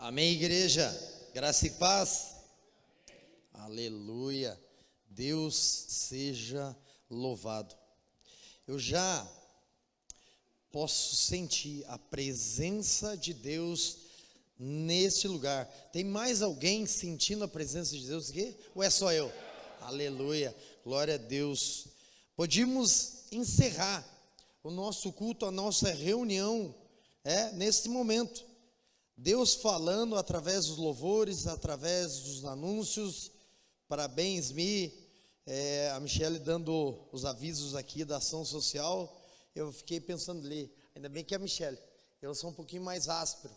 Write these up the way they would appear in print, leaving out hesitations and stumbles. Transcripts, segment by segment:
Amém, igreja, graça e paz, aleluia, Deus seja louvado. Eu já posso sentir a presença de Deus neste lugar. Tem mais alguém sentindo a presença de Deus aqui? Ou é só eu? Aleluia, glória a Deus. Podíamos encerrar o nosso culto, a nossa reunião, nesse momento. Deus falando através dos louvores, através dos anúncios. Parabéns, a Michele dando os avisos aqui da ação social. Eu fiquei pensando ali, ainda bem que é a Michele, eu sou um pouquinho mais áspero.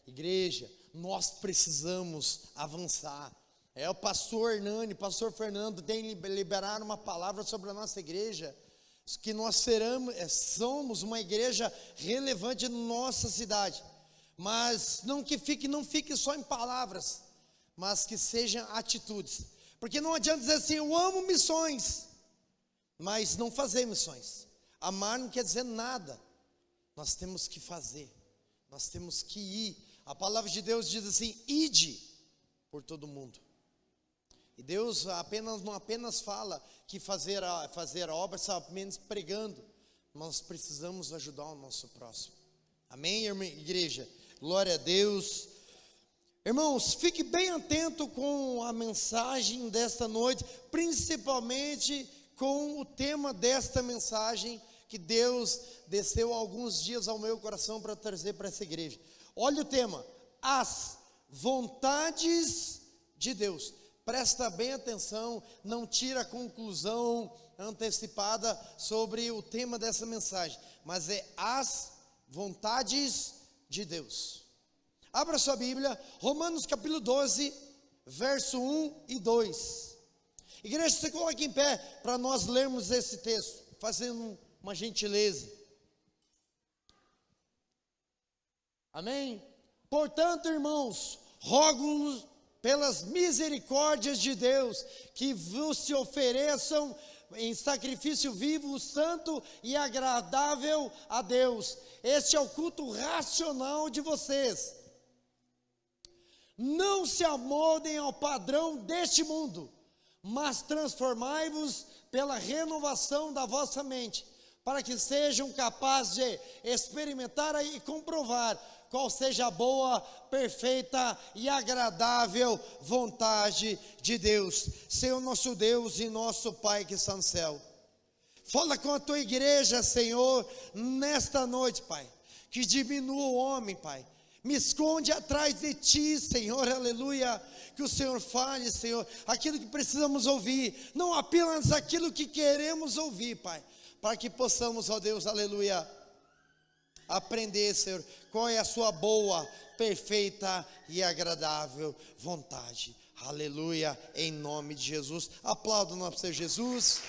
Igreja, nós precisamos avançar. O pastor Hernani, pastor Fernando tem liberado uma palavra sobre a nossa igreja, que nós somos uma igreja relevante na nossa cidade. Mas não fique só em palavras, mas que sejam atitudes. Porque não adianta dizer assim, eu amo missões, mas não fazer missões. Amar não quer dizer nada. Nós temos que fazer, nós temos que ir. A palavra de Deus diz assim, ide por todo mundo. E Deus não apenas fala que fazer a obra somente pregando. Nós precisamos ajudar o nosso próximo. Amém, igreja? Glória a Deus. Irmãos, fique bem atento com a mensagem desta noite, principalmente com o tema desta mensagem que Deus desceu há alguns dias ao meu coração para trazer para essa igreja. Olha o tema, as vontades de Deus. Presta bem atenção, não tira a conclusão antecipada sobre o tema dessa mensagem, mas é as vontades de Deus. Abra sua Bíblia, Romanos capítulo 12, verso 1 e 2. Igreja, você coloque em pé para nós lermos esse texto, fazendo uma gentileza. Amém? Portanto, irmãos, rogo-nos pelas misericórdias de Deus, que vos se ofereçam em sacrifício vivo, santo e agradável a Deus. Este é o culto racional de vocês. Não se amoldem ao padrão deste mundo, mas transformai-vos pela renovação da vossa mente, para que sejam capazes de experimentar e comprovar qual seja a boa, perfeita e agradável vontade de Deus. Senhor nosso Deus e nosso Pai que está no céu, fala com a tua igreja, Senhor, nesta noite, Pai, que diminua o homem, Pai, me esconde atrás de ti, Senhor, aleluia, que o Senhor fale, Senhor, aquilo que precisamos ouvir, não apenas aquilo que queremos ouvir, Pai, para que possamos, ó Deus, aleluia, aprender, Senhor, qual é a sua boa, perfeita e agradável vontade. Aleluia, em nome de Jesus. Aplauda o nosso Senhor Jesus.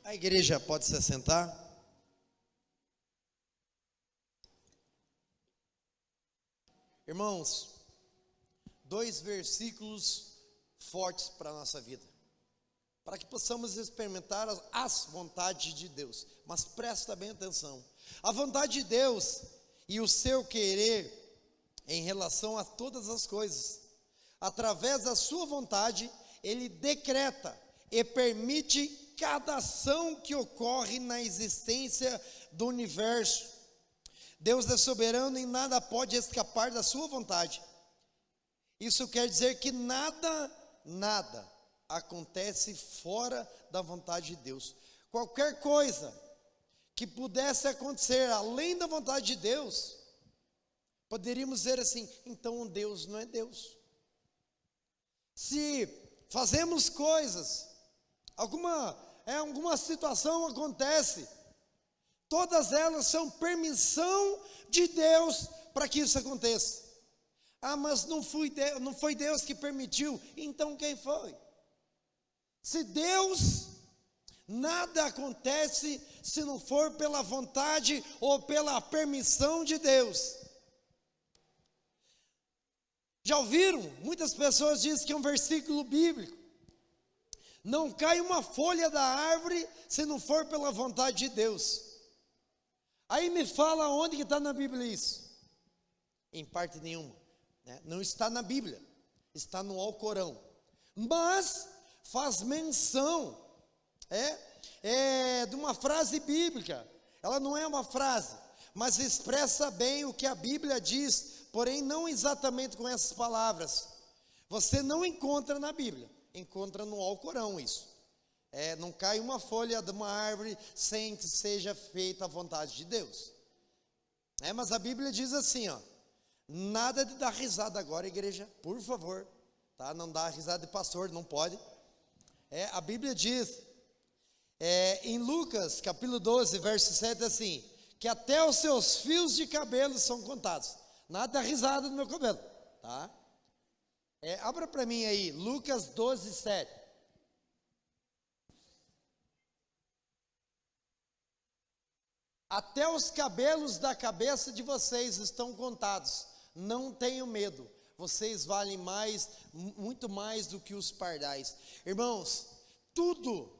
A igreja pode se assentar. Irmãos, 2 versículos fortes para a nossa vida, para que possamos experimentar as vontades de Deus. Mas presta bem atenção, a vontade de Deus e o seu querer em relação a todas as coisas, através da sua vontade, Ele decreta e permite cada ação que ocorre na existência do universo. Deus é soberano e nada pode escapar da sua vontade. Isso quer dizer que nada acontece fora da vontade de Deus. Qualquer coisa que pudesse acontecer além da vontade de Deus, poderíamos dizer assim, então Deus não é Deus. Se fazemos coisas, alguma situação acontece, todas elas são permissão de Deus para que isso aconteça. Mas não foi Deus que permitiu, então quem foi? Se Deus, nada acontece se não for pela vontade ou pela permissão de Deus. Já ouviram? Muitas pessoas dizem que é um versículo bíblico. Não cai uma folha da árvore se não for pela vontade de Deus. Aí me fala onde que está na Bíblia isso? Em parte nenhuma, né? Não está na Bíblia, está no Alcorão. Mas faz menção de uma frase bíblica. Ela não é uma frase, mas expressa bem o que a Bíblia diz, porém não exatamente com essas palavras. Você não encontra na Bíblia, encontra no Alcorão isso. Não cai uma folha de uma árvore sem que seja feita a vontade de Deus. Mas a Bíblia diz assim, ó, nada de dar risada agora, igreja, por favor, tá? Não dá risada de pastor, não pode. A Bíblia diz, em Lucas, capítulo 12, verso 7, assim, que até os seus fios de cabelo são contados. Nada de risada no meu cabelo, tá? Abra para mim aí, Lucas 12, 7. Até os cabelos da cabeça de vocês estão contados. Não tenham medo. Vocês valem muito mais do que os pardais. Irmãos, tudo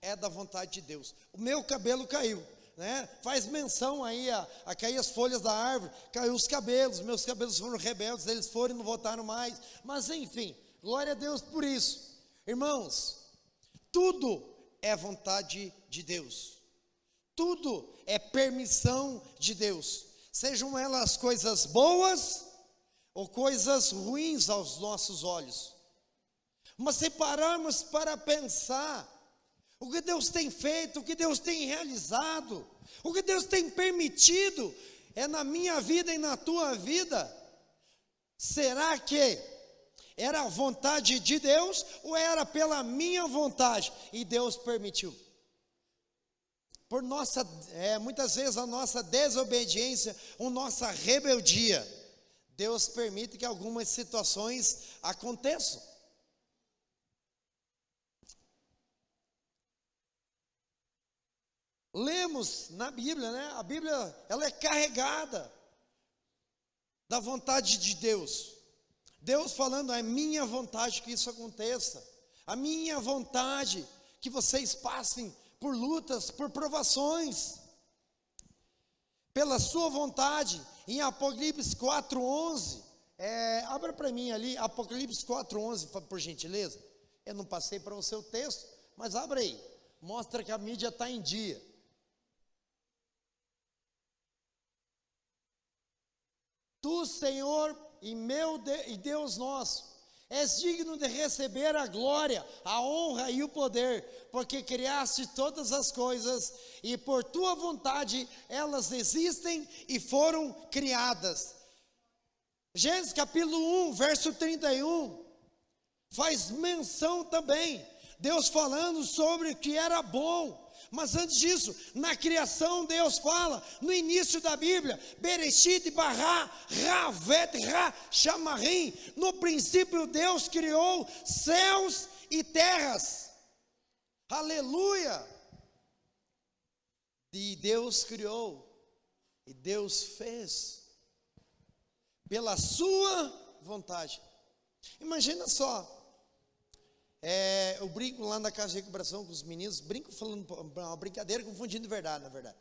é da vontade de Deus. O meu cabelo caiu, né? Faz menção aí a cair as folhas da árvore, caiu os cabelos, meus cabelos foram rebeldes, eles foram e não voltaram mais. Mas enfim, glória a Deus por isso. Irmãos, tudo é vontade de Deus. Tudo é permissão de Deus, sejam elas coisas boas ou coisas ruins aos nossos olhos. Mas se pararmos para pensar o que Deus tem feito, o que Deus tem realizado, o que Deus tem permitido na minha vida e na tua vida, será que era a vontade de Deus ou era pela minha vontade e Deus permitiu? Por muitas vezes a nossa desobediência, a nossa rebeldia, Deus permite que algumas situações aconteçam. Lemos na Bíblia, né? A Bíblia, ela é carregada da vontade de Deus. Deus falando, é minha vontade que isso aconteça. A minha vontade que vocês passem por lutas, por provações, pela sua vontade. Em Apocalipse 4:11, abra para mim ali, Apocalipse 4:11, por gentileza. Eu não passei para o seu texto, mas abra aí, mostra que a mídia está em dia. Tu, Senhor, e Deus nosso, és digno de receber a glória, a honra e o poder, porque criaste todas as coisas, e por tua vontade elas existem e foram criadas. Gênesis capítulo 1, verso 31, faz menção também, Deus falando sobre o que era bom. Mas antes disso, na criação Deus fala, no início da Bíblia, Bereshit bara Ravet ra Shamarim, no princípio Deus criou céus e terras, aleluia, e Deus criou, e Deus fez, pela sua vontade. Imagina só, eu brinco lá na casa de recuperação com os meninos, brinco falando uma brincadeira, confundindo de verdade, na verdade,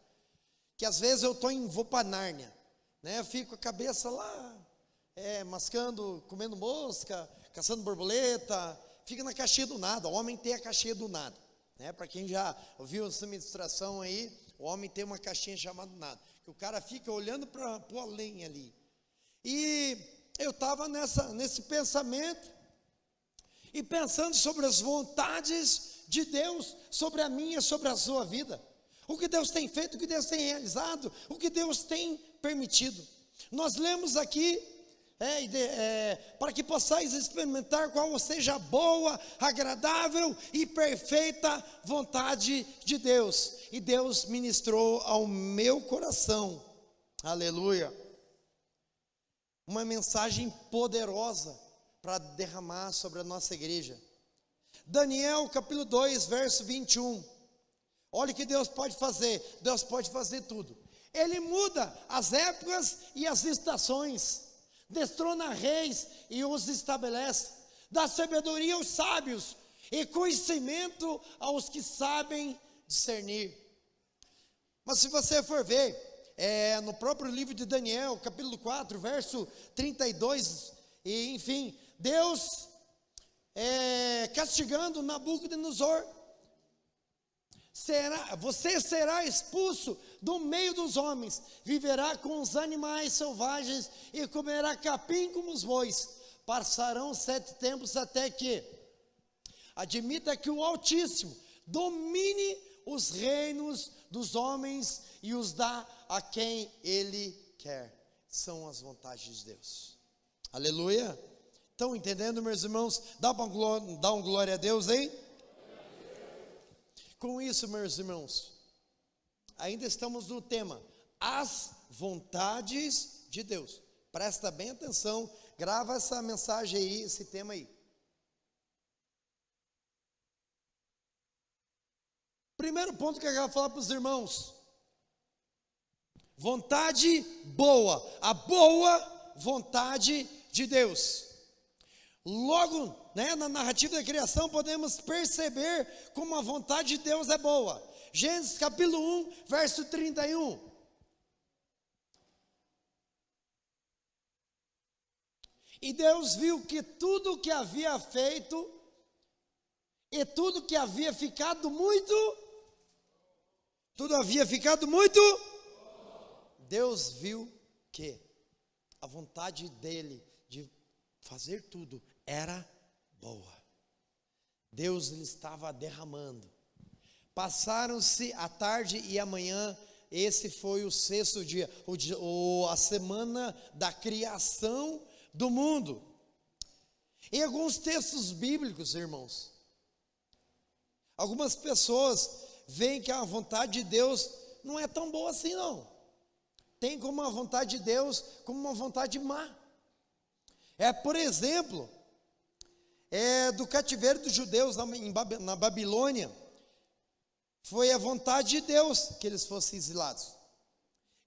que às vezes eu vou para Nárnia, né? Eu fico com a cabeça lá, mascando, comendo mosca, caçando borboleta, fica na caixinha do nada. O homem tem a caixinha do nada, né? Para quem já ouviu essa ministração aí, o homem tem uma caixinha chamada nada, que o cara fica olhando para o além ali. E eu estava nesse pensamento, e pensando sobre as vontades de Deus, sobre a minha, sobre a sua vida, o que Deus tem feito, o que Deus tem realizado, o que Deus tem permitido. Nós lemos aqui, para que possais experimentar qual seja a boa, agradável e perfeita vontade de Deus. E Deus ministrou ao meu coração, aleluia, uma mensagem poderosa para derramar sobre a nossa igreja. Daniel capítulo 2, verso 21. Olha o que Deus pode fazer. Deus pode fazer tudo. Ele muda as épocas e as estações, destrona reis e os estabelece, dá sabedoria aos sábios e conhecimento aos que sabem discernir. Mas se você for ver, no próprio livro de Daniel, capítulo 4, verso 32, e enfim, Deus castigando Nabucodonosor, você será expulso do meio dos homens, viverá com os animais selvagens e comerá capim como os bois. Passarão 7 tempos até que admita que o Altíssimo domine os reinos dos homens e os dá a quem Ele quer. São as vontades de Deus. Aleluia. Estão entendendo, meus irmãos? Dá um glória a Deus, hein? Com isso, meus irmãos, ainda estamos no tema, as vontades de Deus. Presta bem atenção, grava essa mensagem aí, esse tema aí. Primeiro ponto que eu quero falar para os irmãos: vontade boa, a boa vontade de Deus. Logo, na narrativa da criação, podemos perceber como a vontade de Deus é boa. Gênesis capítulo 1, verso 31. E Deus viu que tudo que havia feito, e tudo que havia ficado muito, Deus viu que a vontade dele de fazer tudo era boa. Deus lhe estava derramando. Passaram-se a tarde e a manhã. Esse foi o 6º dia, a semana da criação do mundo. Em alguns textos bíblicos, irmãos, algumas pessoas veem que a vontade de Deus não é tão boa assim não. Tem como a vontade de Deus como uma vontade má. Por exemplo, do cativeiro dos judeus na Babilônia, foi a vontade de Deus que eles fossem exilados.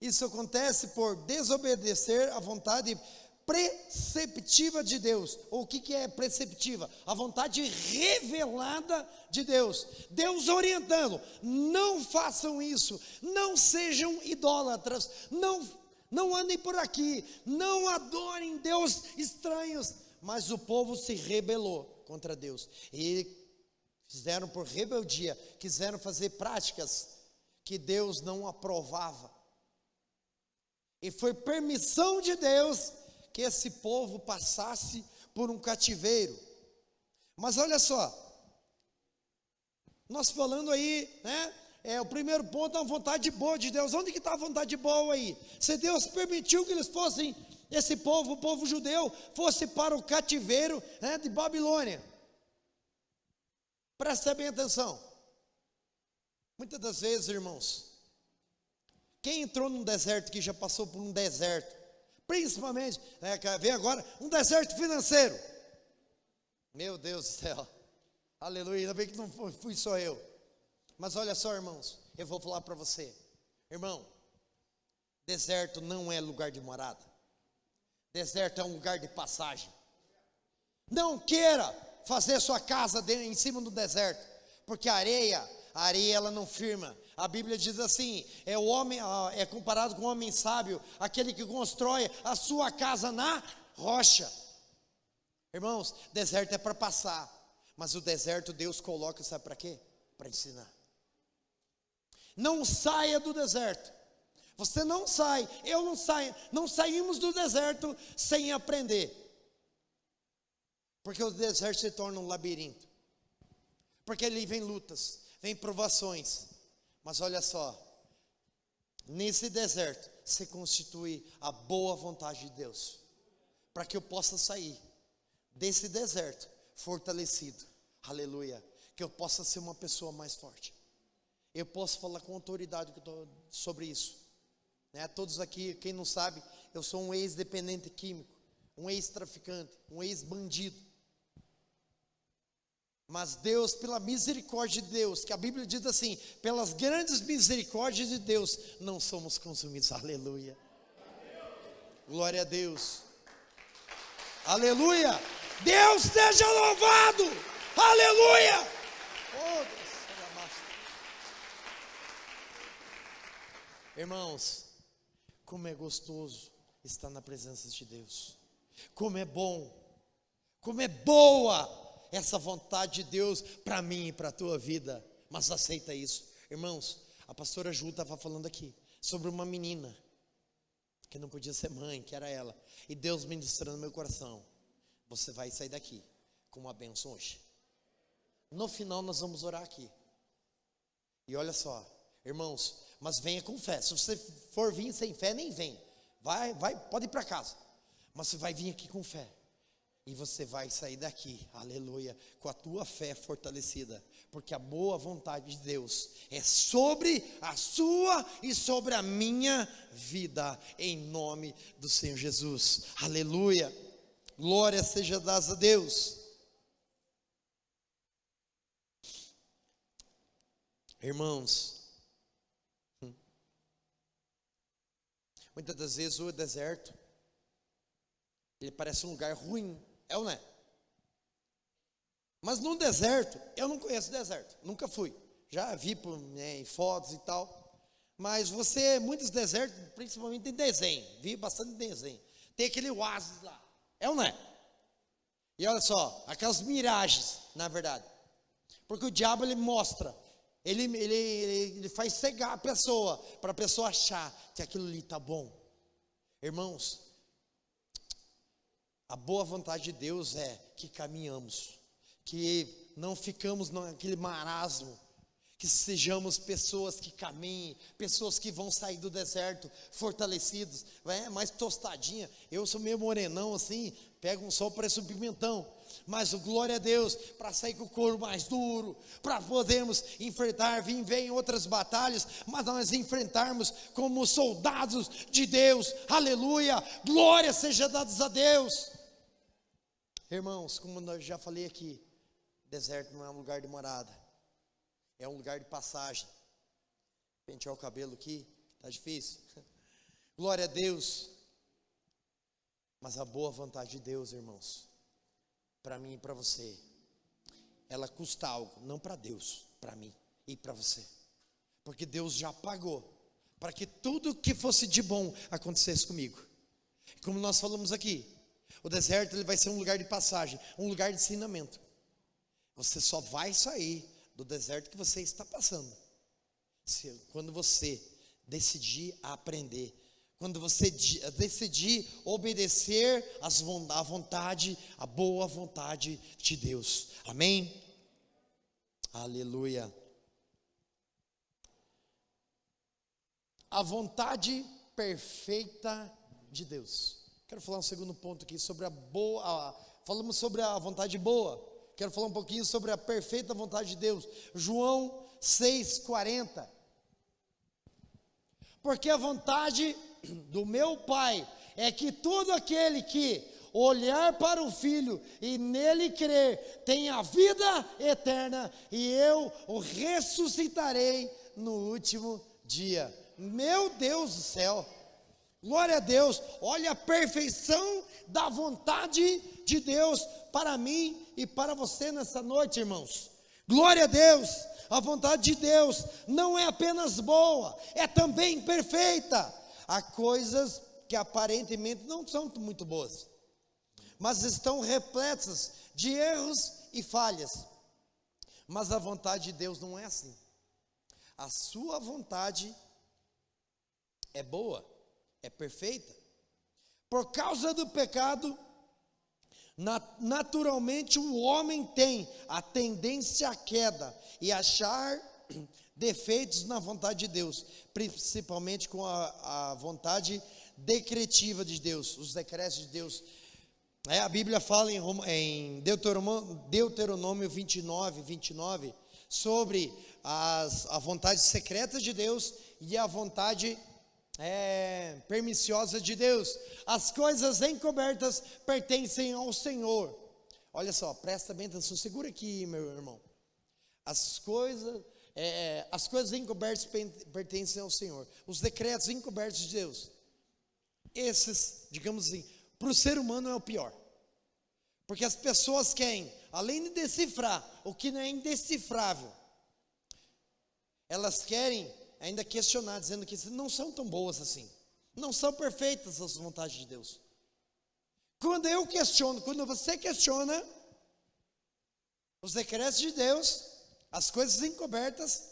Isso acontece por desobedecer a vontade preceptiva de Deus. O que é preceptiva? A vontade revelada de Deus. Deus orientando: não façam isso, não sejam idólatras, não andem por aqui, não adorem Deus estranhos. Mas o povo se rebelou contra Deus, e fizeram por rebeldia, quiseram fazer práticas que Deus não aprovava, e foi permissão de Deus que esse povo passasse por um cativeiro. Mas olha só, nós falando aí, o primeiro ponto é a vontade boa de Deus. Onde que está a vontade boa aí? Se Deus permitiu que eles fossem, esse povo, o povo judeu, fosse para o cativeiro de Babilônia. Presta bem atenção. Muitas das vezes, irmãos, quem entrou num deserto, que já passou por um deserto, principalmente, vem agora, um deserto financeiro. Meu Deus do céu, aleluia, ainda bem que não fui só eu. Mas olha só, irmãos, eu vou falar para você, irmão, deserto não é lugar de morada, deserto é um lugar de passagem. Não queira fazer sua casa em cima do deserto, porque a areia ela não firma. A Bíblia diz assim, o homem é comparado com o homem sábio, aquele que constrói a sua casa na rocha. Irmãos, deserto é para passar, mas o deserto Deus coloca, sabe para quê? Para ensinar. Não saia do deserto. Você não sai, eu não saio, não saímos do deserto sem aprender. Porque o deserto se torna um labirinto. Porque ali vem lutas, vem provações. Mas olha só, nesse deserto se constitui a boa vontade de Deus, para que eu possa sair desse deserto fortalecido, aleluia, que eu possa ser uma pessoa mais forte. Eu posso falar com autoridade sobre isso, todos aqui, quem não sabe, eu sou um ex-dependente químico, um ex-traficante, um ex-bandido. Mas Deus, pela misericórdia de Deus, que a Bíblia diz assim, pelas grandes misericórdias de Deus, não somos consumidos, aleluia. Glória a Deus, aleluia. Deus seja louvado, Aleluia! Oh, Deus. Irmãos, como é gostoso estar na presença de Deus. Como é bom, como é boa essa vontade de Deus para mim e para a tua vida. Mas aceita isso. Irmãos, a pastora Ju estava falando aqui sobre uma menina que não podia ser mãe, que era ela. E Deus ministrando no meu coração: você vai sair daqui com uma bênção hoje. No final nós vamos orar aqui. E olha só, irmãos, mas venha com fé. Se você for vir sem fé, nem vem. Vai, pode ir para casa. Mas você vai vir aqui com fé. E você vai sair daqui, aleluia, com a tua fé fortalecida. Porque a boa vontade de Deus é sobre a sua e sobre a minha vida, em nome do Senhor Jesus. Aleluia, glória seja dada a Deus. Irmãos, muitas das vezes o deserto, ele parece um lugar ruim, é ou não é? Mas no deserto, eu não conheço deserto, nunca fui. Já vi em fotos e tal. Mas muitos desertos, principalmente em desenho, vi bastante desenho. Tem aquele oásis lá, é ou não é? E olha só, aquelas miragens, na verdade. Porque o diabo, ele mostra, ele faz cegar a pessoa, para a pessoa achar que aquilo ali está bom. Irmãos, a boa vontade de Deus é que caminhamos, que não ficamos naquele marasmo, que sejamos pessoas que caminhem, pessoas que vão sair do deserto fortalecidos, mais tostadinha. Eu sou meio morenão assim, pego um sol, parece um pimentão, mas glória a Deus, para sair com o couro mais duro, para podermos enfrentar, vem outras batalhas, mas nós enfrentarmos como soldados de Deus, aleluia, glória seja dadas a Deus. Irmãos, como eu já falei aqui, deserto não é um lugar de morada, é um lugar de passagem. Pentear o cabelo aqui, tá difícil. Glória a Deus. Mas a boa vontade de Deus, irmãos, para mim e para você, ela custa algo, não para Deus, para mim e para você. Porque Deus já pagou para que tudo que fosse de bom acontecesse comigo. Como nós falamos aqui, o deserto ele vai ser um lugar de passagem, um lugar de ensinamento. Você só vai sair do deserto que você está passando quando você decidir aprender, quando você decidir obedecer a vontade, a boa vontade de Deus. Amém? Aleluia. A vontade perfeita de Deus. Quero falar um segundo ponto aqui sobre falamos sobre a vontade boa. Quero falar um pouquinho sobre a perfeita vontade de Deus. João 6,40. Porque a vontade do meu Pai é que todo aquele que olhar para o Filho e nele crer tenha vida eterna, e eu o ressuscitarei no último dia. Meu Deus do céu, glória a Deus. Olha a perfeição da vontade de Deus para mim e para você nessa noite, irmãos. Glória a Deus. A vontade de Deus não é apenas boa, é também perfeita. Há coisas que aparentemente não são muito boas, mas estão repletas de erros e falhas. Mas a vontade de Deus não é assim. A sua vontade é boa, é perfeita. Por causa do pecado, naturalmente o homem tem a tendência à queda e achar defeitos na vontade de Deus, principalmente com a vontade decretiva de Deus, os decretos de Deus. A Bíblia fala em Deuteronômio 29 sobre a vontade secreta de Deus e a vontade perniciosa de Deus. As coisas encobertas pertencem ao Senhor. Olha só, presta bem atenção, segura aqui, meu irmão. As coisas encobertas pertencem ao Senhor. Os decretos encobertos de Deus, esses, digamos assim, para o ser humano é o pior, porque as pessoas querem além de decifrar o que não é indecifrável, elas querem ainda questionar, dizendo que não são tão boas assim, não são perfeitas as vontades de Deus. Quando eu questiono, quando você questiona os decretos de Deus, as coisas encobertas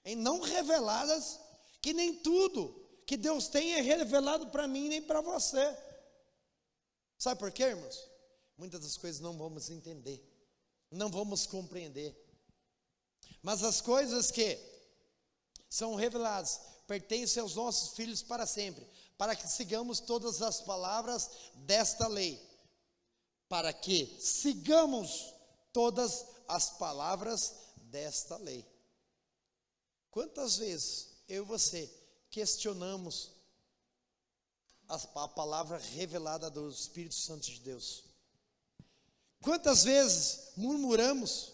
e não reveladas, que nem tudo que Deus tem é revelado para mim nem para você. Sabe por quê, irmãos? Muitas das coisas não vamos entender, não vamos compreender, mas as coisas que são reveladas pertencem aos nossos filhos para sempre, para que sigamos todas as palavras desta lei, para que sigamos todas as palavras desta lei. Quantas vezes eu e você questionamos a palavra revelada do Espírito Santo de Deus? Quantas vezes murmuramos?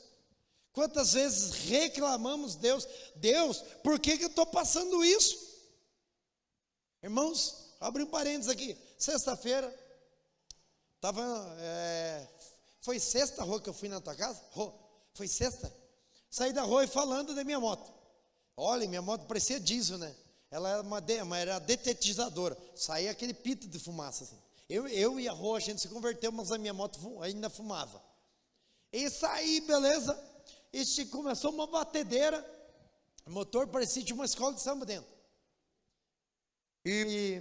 Quantas vezes reclamamos Deus? Deus, por que eu estou passando isso? Irmãos, abre um parênteses aqui. Sexta-feira, foi sexta, Rô, que eu fui na tua casa? Rô, foi sexta? Saí da rua e falando da minha moto. Olha, minha moto parecia diesel, né? Ela era detetizadora. Saía aquele pito de fumaça assim. Eu e a Rô, a gente se converteu, mas a minha moto ainda fumava. E saí, beleza? E começou uma batedeira. O motor parecia de uma escola de samba dentro. E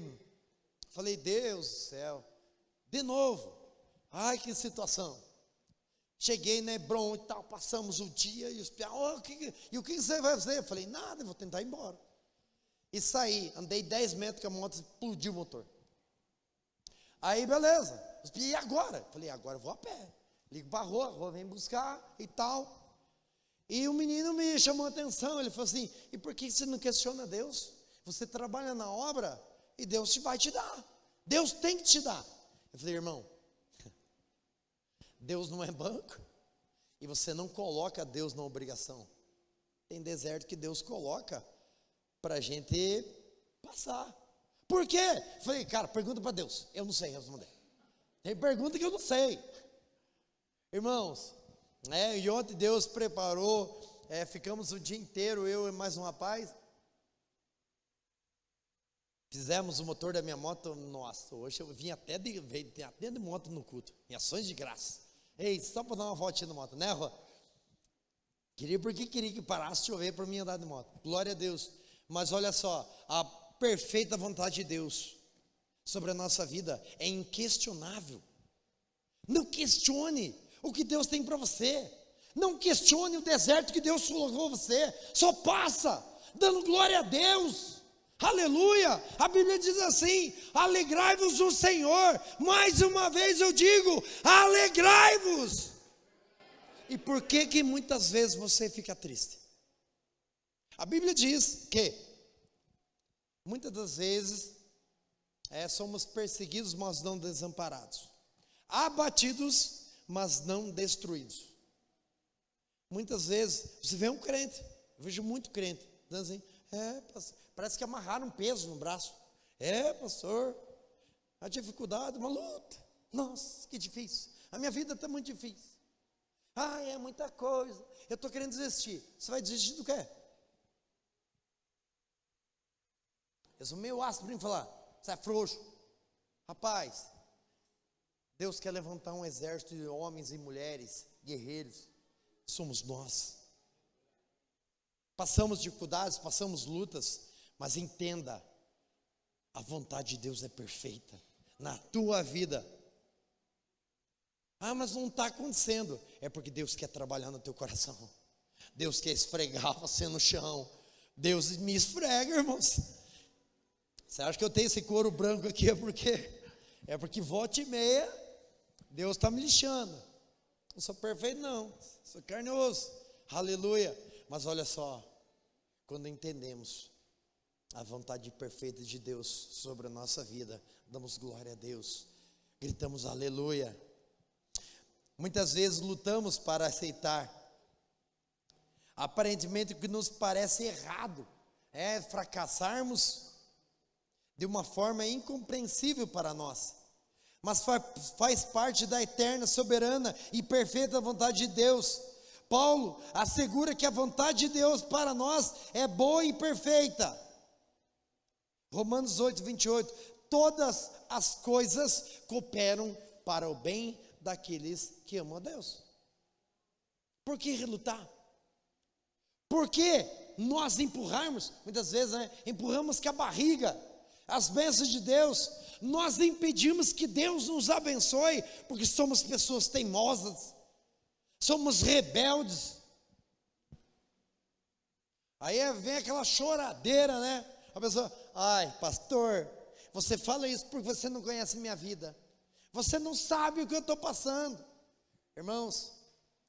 falei, Deus do céu, de novo, ai que situação. Cheguei na Hebron e tal, passamos o dia, e os piá, o que você vai fazer? Eu falei, nada, eu vou tentar ir embora. E saí, andei 10 metros que a moto explodiu o motor. Aí beleza, e agora? Eu falei, agora eu vou a pé. Ligo para a Rô vem buscar e tal. E o menino me chamou a atenção, ele falou assim, e por que você não questiona Deus? Você trabalha na obra e Deus vai te dar. Deus tem que te dar. Eu falei, irmão, Deus não é banco e você não coloca Deus na obrigação. Tem deserto que Deus coloca para a gente passar. Por quê? Eu falei, cara, pergunta para Deus. Eu não sei responder. Tem pergunta que eu não sei. Irmãos, e ontem Deus preparou, ficamos o dia inteiro, eu e mais um rapaz. Fizemos o motor da minha moto. Nossa, hoje eu vim até de moto no culto, em ações de graça. Ei, só para dar uma voltinha na moto, né, Rô? Queria que parasse de chover para mim andar de moto. Glória a Deus. Mas olha só, a perfeita vontade de Deus sobre a nossa vida é inquestionável. Não questione o que Deus tem para você. Não questione o deserto que Deus colocou você. Só passa, dando glória a Deus. Aleluia, a Bíblia diz assim, alegrai-vos no Senhor, mais uma vez eu digo, alegrai-vos. E por que muitas vezes você fica triste? A Bíblia diz que, muitas das vezes, somos perseguidos, mas não desamparados, abatidos, mas não destruídos. Muitas vezes, você vê um crente, eu vejo muito crente, dizendo assim, pastor, parece que amarraram um peso no braço. Pastor, a dificuldade, uma luta. Nossa, que difícil. A minha vida está muito difícil. É muita coisa. Eu estou querendo desistir. Você vai desistir do quê? Eu sou meio ácido para me falar. Você é frouxo. Rapaz, Deus quer levantar um exército de homens e mulheres, guerreiros. Somos nós. Passamos dificuldades, passamos lutas. Mas entenda, a vontade de Deus é perfeita na tua vida. Mas não está acontecendo. É porque Deus quer trabalhar no teu coração. Deus quer esfregar você no chão. Deus me esfrega, irmãos. Você acha que eu tenho esse couro branco aqui? É porque volta e meia Deus está me lixando. Não sou perfeito não, sou carne e osso. Aleluia. Mas olha só, quando entendemos a vontade perfeita de Deus sobre a nossa vida, damos glória a Deus, gritamos aleluia. Muitas vezes lutamos para aceitar aparentemente o que nos parece errado, fracassarmos de uma forma incompreensível para nós, mas faz parte da eterna, soberana e perfeita vontade de Deus. Paulo assegura que a vontade de Deus para nós é boa e perfeita. Romanos 8, 28, todas as coisas cooperam para o bem daqueles que amam a Deus. Por que relutar? Por que nós empurrarmos, muitas vezes, empurramos com a barriga as bênçãos de Deus? Nós impedimos que Deus nos abençoe, porque somos pessoas teimosas, somos rebeldes. Aí vem aquela choradeira, né? A pessoa, ai, pastor, você fala isso porque você não conhece minha vida, você não sabe o que eu estou passando. Irmãos,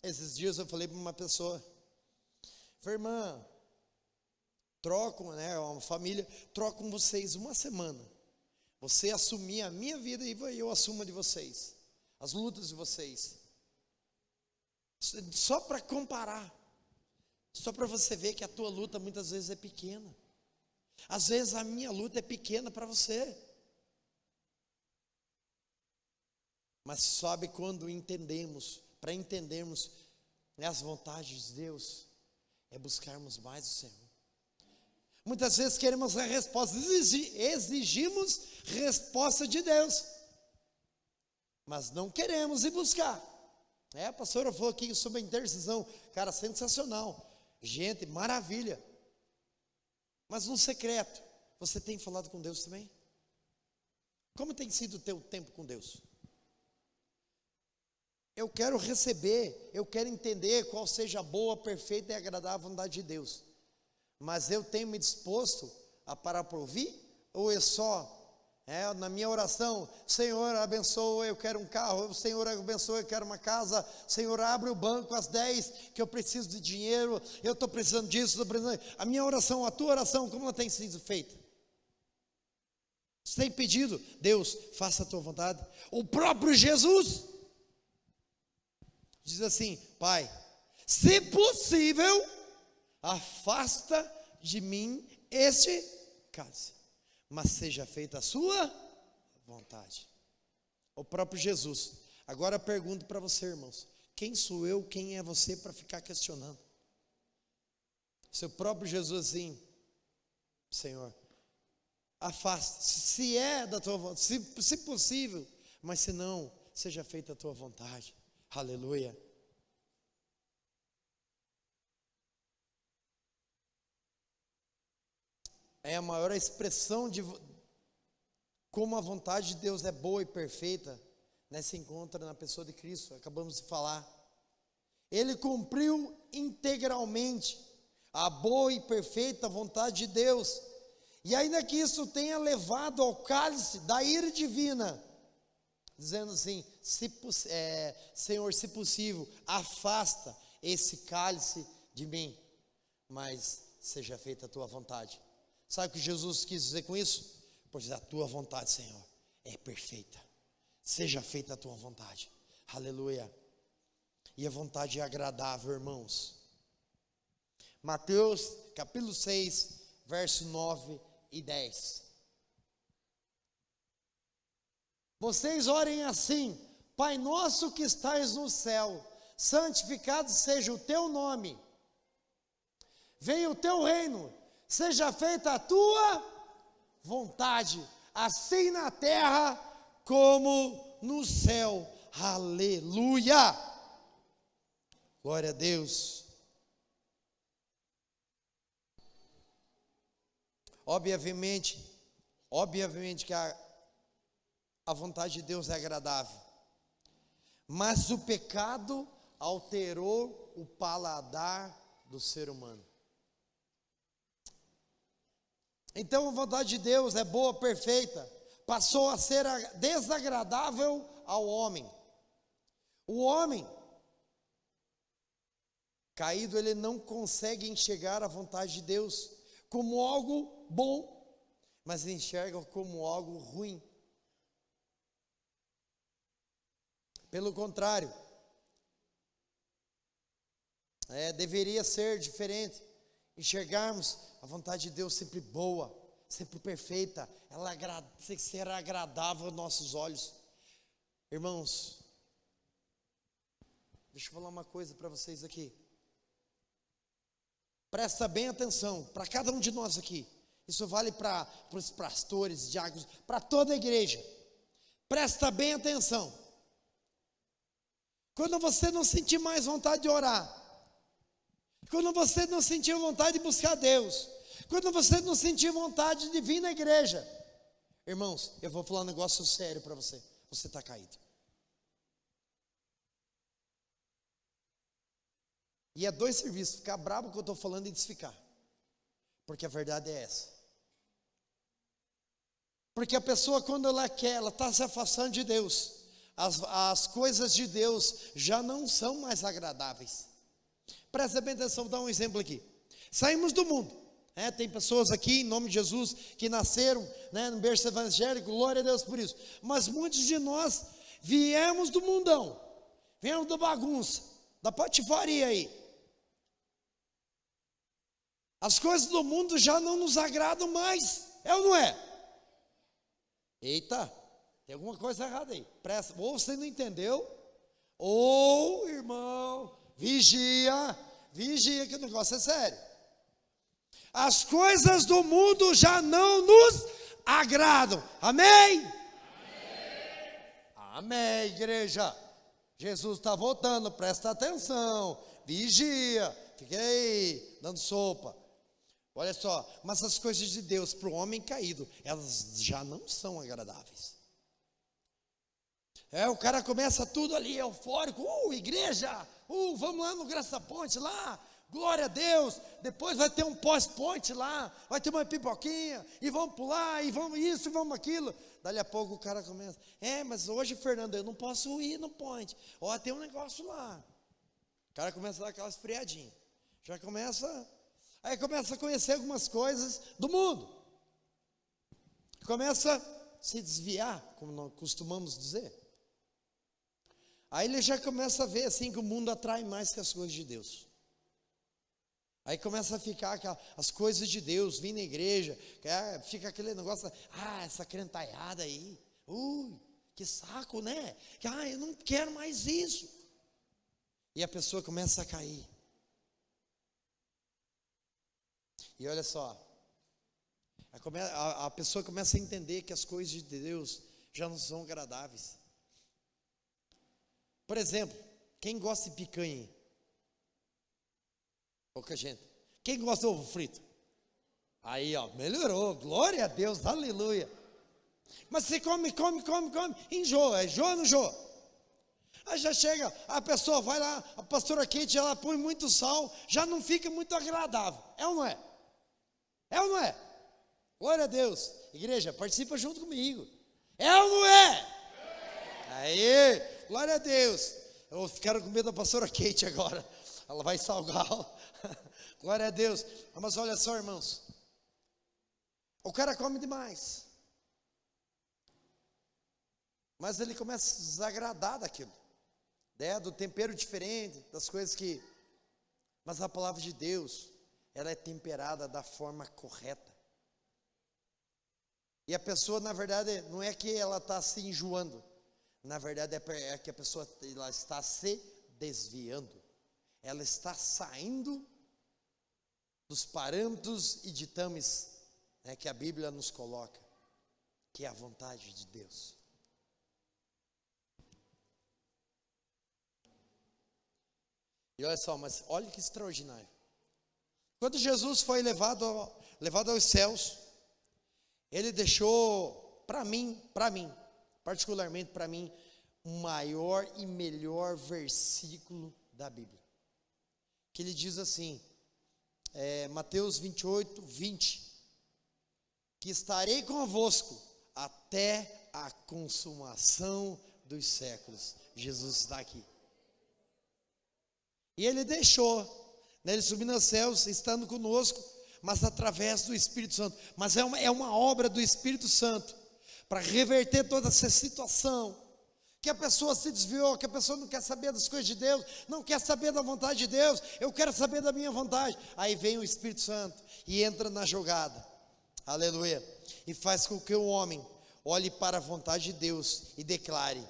esses dias eu falei para uma pessoa, falei, irmã, trocam, uma família, trocam vocês uma semana, você assumir a minha vida e eu assumo a de vocês, as lutas de vocês, só para comparar, só para você ver que a tua luta muitas vezes é pequena, às vezes a minha luta é pequena para você, mas sabe quando entendemos, para entendermos as vontades de Deus, é buscarmos mais o Senhor. Muitas vezes queremos a resposta, exigimos resposta de Deus, mas não queremos ir buscar. A pastora falou aqui sobre a intercessão, cara, sensacional, gente, maravilha. Mas no secreto, você tem falado com Deus também? Como tem sido o teu tempo com Deus? Eu quero receber, eu quero entender qual seja a boa, perfeita e agradável vontade de Deus. Mas eu tenho me disposto a parar para ouvir? Ou eu só, na minha oração, Senhor abençoa, eu quero um carro, Senhor abençoa, eu quero uma casa, Senhor abre o banco às 10, que eu preciso de dinheiro, eu estou precisando disso, estou precisando. A minha oração, a tua oração, como ela tem sido feita? Você tem pedido, Deus, faça a tua vontade. O próprio Jesus diz assim, Pai, se possível, afasta de mim este cálice, mas seja feita a sua vontade. O próprio Jesus. Agora eu pergunto para você, irmãos, quem sou eu, quem é você para ficar questionando? Seu próprio Jesus assim, Senhor, afasta, se é da tua vontade, se possível, mas se não, seja feita a tua vontade. Aleluia. É a maior expressão de como a vontade de Deus é boa e perfeita, se encontra na pessoa de Cristo, acabamos de falar. Ele cumpriu integralmente a boa e perfeita vontade de Deus, e ainda que isso tenha levado ao cálice da ira divina, dizendo assim, Senhor, se possível, afasta esse cálice de mim, mas seja feita a tua vontade. Sabe o que Jesus quis dizer com isso? Pois a tua vontade, Senhor, é perfeita, seja feita a tua vontade, aleluia. E a vontade é agradável, irmãos. Mateus capítulo 6, verso 9 e 10. Vocês orem assim, Pai nosso que estais no céu, santificado seja o teu nome, venha o teu reino, seja feita a tua vontade, assim na terra como no céu, aleluia, glória a Deus. Obviamente que a vontade de Deus é agradável, mas o pecado alterou o paladar do ser humano. Então a vontade de Deus é boa, perfeita, passou a ser desagradável ao homem. O homem caído, ele não consegue enxergar a vontade de Deus como algo bom, mas enxerga como algo ruim. Pelo contrário, deveria ser diferente, enxergarmos a vontade de Deus sempre boa, sempre perfeita, ela será agradável aos nossos olhos. Irmãos, deixa eu falar uma coisa para vocês aqui. Presta bem atenção, para cada um de nós aqui. Isso vale para os pastores, diáconos, para toda a igreja. Presta bem atenção. Quando você não sentir mais vontade de orar, quando você não sentir vontade de buscar Deus, quando você não sentir vontade de vir na igreja, irmãos, eu vou falar um negócio sério para você. Você está caído. E é dois serviços, ficar bravo que eu estou falando e desficar. Porque a verdade é essa. Porque a pessoa, quando ela quer, ela está se afastando de Deus. As coisas de Deus já não são mais agradáveis. Presta bem atenção, vou dar um exemplo aqui. Saímos do mundo. Tem pessoas aqui, em nome de Jesus, que nasceram no berço evangélico, glória a Deus por isso. Mas muitos de nós viemos do mundão. Viemos da bagunça, da patifaria aí. As coisas do mundo já não nos agradam mais, é ou não é? Eita, tem alguma coisa errada aí. Presta, ou você não entendeu, ou, irmão, vigia que o negócio é sério. As coisas do mundo já não nos agradam, amém? Amém, igreja. Jesus está voltando, presta atenção, vigia, fiquei aí, dando sopa. Olha só, mas as coisas de Deus para o homem caído, elas já não são agradáveis. O cara começa tudo ali eufórico, igreja, vamos lá no Graça Ponte lá, glória a Deus, depois vai ter um pós-ponte lá, vai ter uma pipoquinha, e vamos pular, e vamos isso, e vamos aquilo. Dali a pouco o cara começa, mas hoje, Fernando, eu não posso ir no ponte, tem um negócio lá. O cara começa a dar aquela esfriadinha, aí começa a conhecer algumas coisas do mundo, começa a se desviar, como nós costumamos dizer. Aí ele já começa a ver assim que o mundo atrai mais que as coisas de Deus. Aí começa a ficar as coisas de Deus, vir na igreja, fica aquele negócio, essa crentaiada aí, que saco, né? Eu não quero mais isso. E a pessoa começa a cair. E olha só, a pessoa começa a entender que as coisas de Deus já não são agradáveis. Por exemplo, quem gosta de picanha? Pouca gente. Quem gosta de ovo frito? Aí, melhorou, glória a Deus, aleluia. Mas você come, enjoa ou não enjoa? Aí já chega, a pessoa vai lá, a pastora Kate, ela põe muito sal, já não fica muito agradável, é ou não é? É ou não é? Glória a Deus. Igreja, participa junto comigo. É ou não é? Aí, glória a Deus. Eu ficaram com medo da pastora Kate agora. Ela vai salgar. Glória a Deus. Mas olha só, irmãos. O cara come demais. Mas ele começa a se desagradar daquilo. Do tempero diferente, das coisas que... Mas a palavra de Deus, ela é temperada da forma correta. E a pessoa, na verdade, não é que ela está se enjoando. Na verdade, é que a pessoa ela está se desviando. Ela está saindo dos parâmetros e ditames que a Bíblia nos coloca, que é a vontade de Deus. E olha só, mas olha que extraordinário. Quando Jesus foi levado aos céus, ele deixou para mim, particularmente para mim, o maior e melhor versículo da Bíblia. Que ele diz assim, Mateus 28, 20, que estarei convosco até a consumação dos séculos. Jesus está aqui. E ele deixou, ele subindo aos céus, estando conosco, mas através do Espírito Santo. Mas é uma obra do Espírito Santo, para reverter toda essa situação, que a pessoa se desviou, que a pessoa não quer saber das coisas de Deus, não quer saber da vontade de Deus, eu quero saber da minha vontade. Aí vem o Espírito Santo e entra na jogada, aleluia, e faz com que o homem olhe para a vontade de Deus e declare: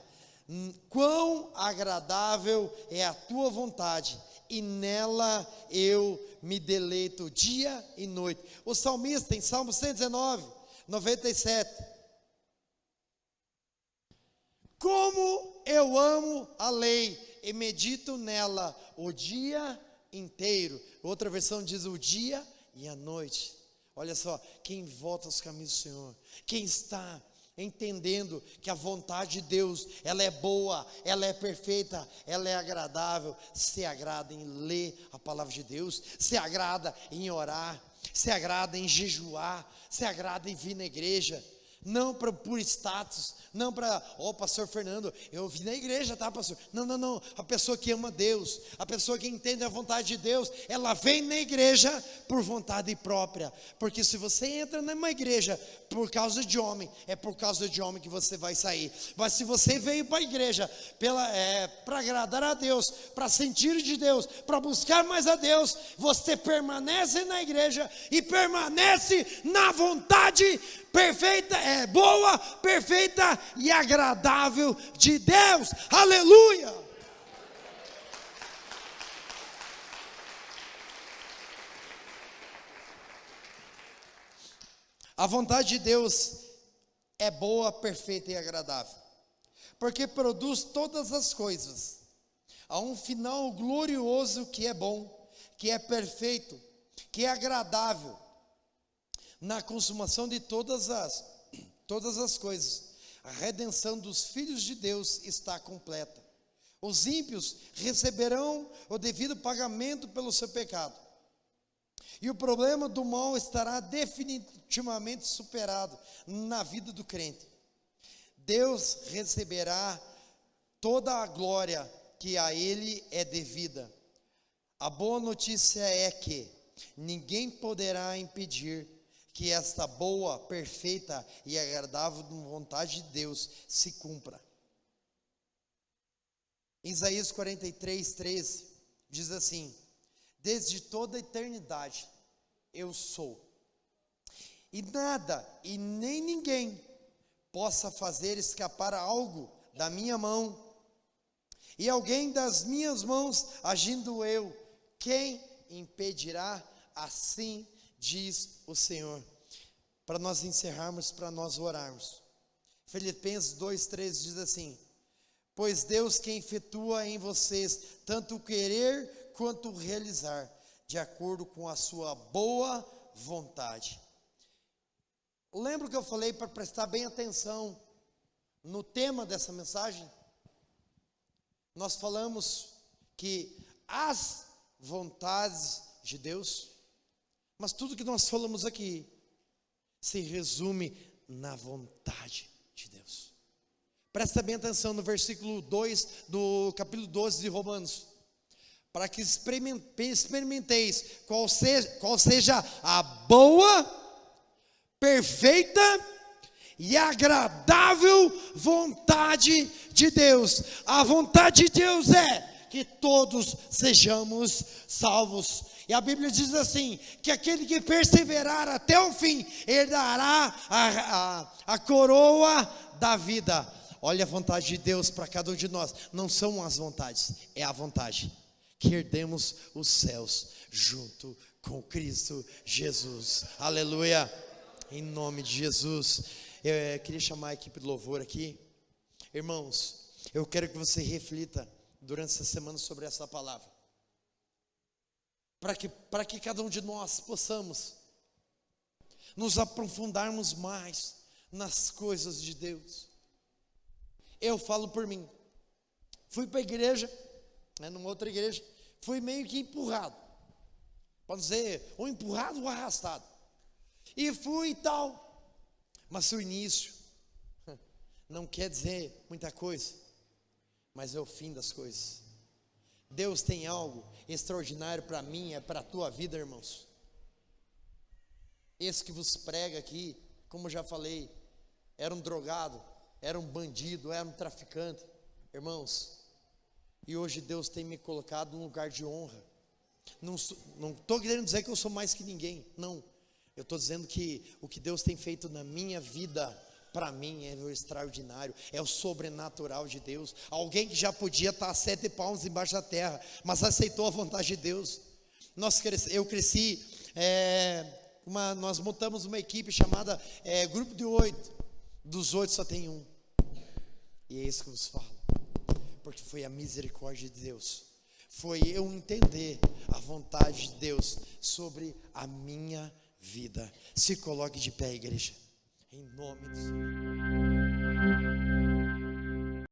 Quão agradável é a tua vontade, e nela eu me deleito dia e noite. O salmista, em Salmo 119, 97. Como eu amo a lei e medito nela o dia inteiro. Outra versão diz o dia e a noite. Olha só, quem volta aos caminhos do Senhor, quem está entendendo que a vontade de Deus, ela é boa, ela é perfeita, ela é agradável, se agrada em ler a palavra de Deus, se agrada em orar, se agrada em jejuar, se agrada em vir na igreja, não por status, não para, pastor Fernando, eu vim na igreja, tá, pastor? Não, a pessoa que ama Deus, a pessoa que entende a vontade de Deus, ela vem na igreja por vontade própria, porque se você entra numa igreja por causa de homem, é por causa de homem que você vai sair. Mas se você veio para a igreja para agradar a Deus, para sentir de Deus, para buscar mais a Deus, você permanece na igreja e permanece na vontade perfeita, boa, perfeita e agradável de Deus. Aleluia! A vontade de Deus é boa, perfeita e agradável, porque produz todas as coisas a um final glorioso que é bom, que é perfeito, que é agradável. Na consumação de todas as coisas, a redenção dos filhos de Deus está completa. Os ímpios receberão o devido pagamento pelo seu pecado, e o problema do mal estará definitivamente superado na vida do crente. Deus receberá toda a glória que a Ele é devida. A boa notícia é que ninguém poderá impedir que esta boa, perfeita e agradável vontade de Deus se cumpra. Isaías 43, 13 diz assim: desde toda a eternidade eu sou, e nada e nem ninguém possa fazer escapar algo da minha mão, e alguém das minhas mãos agindo eu, quem impedirá? Assim diz o Senhor. Para nós encerrarmos, para nós orarmos, Filipenses 2:13 diz assim: pois Deus que efetua em vocês tanto o querer quanto o realizar, de acordo com a sua boa vontade. Lembra que eu falei para prestar bem atenção no tema dessa mensagem? Nós falamos que as vontades de Deus, mas tudo que nós falamos aqui se resume na vontade de Deus. Presta bem atenção no versículo 2 do capítulo 12 de Romanos: para que experimenteis qual seja a boa, perfeita e agradável vontade de Deus. A vontade de Deus é que todos sejamos salvos. E a Bíblia diz assim, que aquele que perseverar até o fim, herdará a coroa da vida. Olha a vontade de Deus para cada um de nós. Não são as vontades, é a vontade que herdemos os céus junto com Cristo Jesus. Aleluia, em nome de Jesus. Eu queria chamar a equipe de louvor aqui. Irmãos, eu quero que você reflita durante essa semana sobre essa palavra, para que cada um de nós possamos nos aprofundarmos mais nas coisas de Deus. Eu falo por mim, fui para a igreja, numa outra igreja, fui meio que empurrado, pode dizer, ou empurrado ou arrastado, e fui e tal, mas o início não quer dizer muita coisa, mas é o fim das coisas. Deus tem algo extraordinário para mim, é para a tua vida, irmãos. Esse que vos prega aqui, como já falei, era um drogado, era um bandido, era um traficante, irmãos, e hoje Deus tem me colocado num lugar de honra. Não estou querendo dizer que eu sou mais que ninguém, não, eu estou dizendo que o que Deus tem feito na minha vida, para mim é o extraordinário, é o sobrenatural de Deus. Alguém que já podia estar a 7 palmos embaixo da terra, mas aceitou a vontade de Deus. Eu cresci, nós montamos uma equipe chamada Grupo de 8, dos 8 só tem um, e é isso que eu vos falo, porque foi a misericórdia de Deus, foi eu entender a vontade de Deus sobre a minha vida. Se coloque de pé, igreja, em nome do Senhor.